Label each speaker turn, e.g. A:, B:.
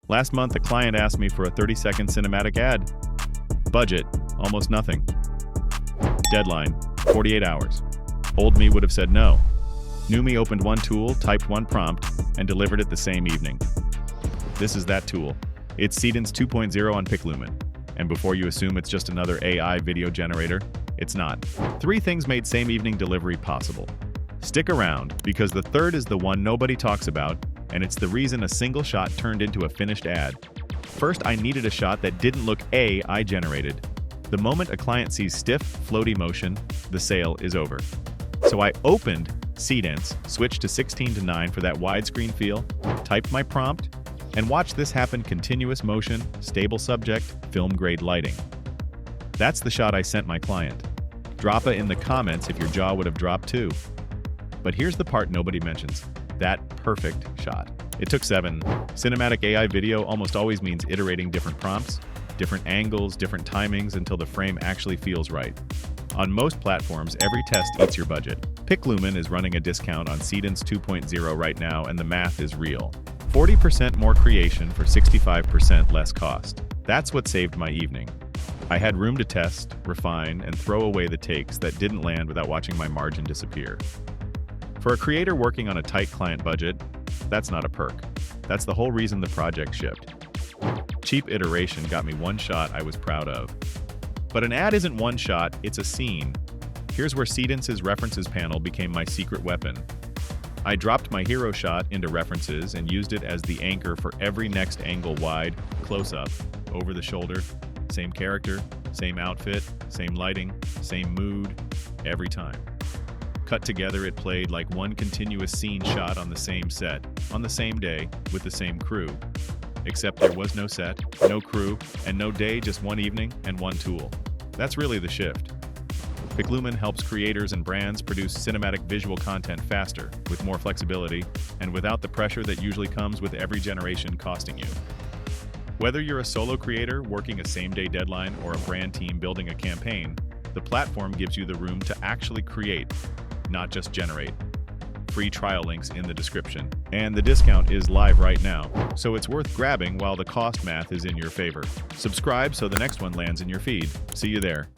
A: Last month, a client asked me for a 30-second cinematic ad. Budget, almost nothing. Deadline, 48 hours. Old me would have said no. New me opened one tool, typed one prompt, and delivered it the same evening. This is that tool. It's Seedance 2.0 on PicLumen. And before you assume it's just another AI video generator, it's not. 3 things made same evening delivery possible. Stick around, because the third is the one nobody talks about, and it's the reason a single shot turned into a finished ad. First, I needed a shot that didn't look AI generated. The moment a client sees stiff, floaty motion, the sale is over. So I opened Seedance, switched to 16:9 for that widescreen feel, typed my prompt, and watched this happen: continuous motion, stable subject, film-grade lighting. That's the shot I sent my client. Drop it in the comments if your jaw would have dropped too. But here's the part nobody mentions. That perfect shot. It took 7. Cinematic AI video almost always means iterating different prompts, different angles, different timings until the frame actually feels right. On most platforms, every test eats your budget. PicLumen is running a discount on Seedance 2.0 right now, and the math is real. 40% more creation for 65% less cost. That's what saved my evening. I had room to test, refine, and throw away the takes that didn't land without watching my margin disappear. For a creator working on a tight client budget, that's not a perk. That's the whole reason the project shipped. Cheap iteration got me one shot I was proud of. But an ad isn't one shot, it's a scene. Here's where Seedance's references panel became my secret weapon. I dropped my hero shot into references and used it as the anchor for every next angle: wide, close-up, over the shoulder, same character, same outfit, same lighting, same mood, every time. Cut together, it played like one continuous scene shot on the same set, on the same day, with the same crew. Except there was no set, no crew, and no day, just one evening and one tool. That's really the shift. PicLumen helps creators and brands produce cinematic visual content faster, with more flexibility, and without the pressure that usually comes with every generation costing you. Whether you're a solo creator working a same-day deadline or a brand team building a campaign, the platform gives you the room to actually create, not just generate. Free trial links in the description. And the discount is live right now, so it's worth grabbing while the cost math is in your favor. Subscribe so the next one lands in your feed. See you there.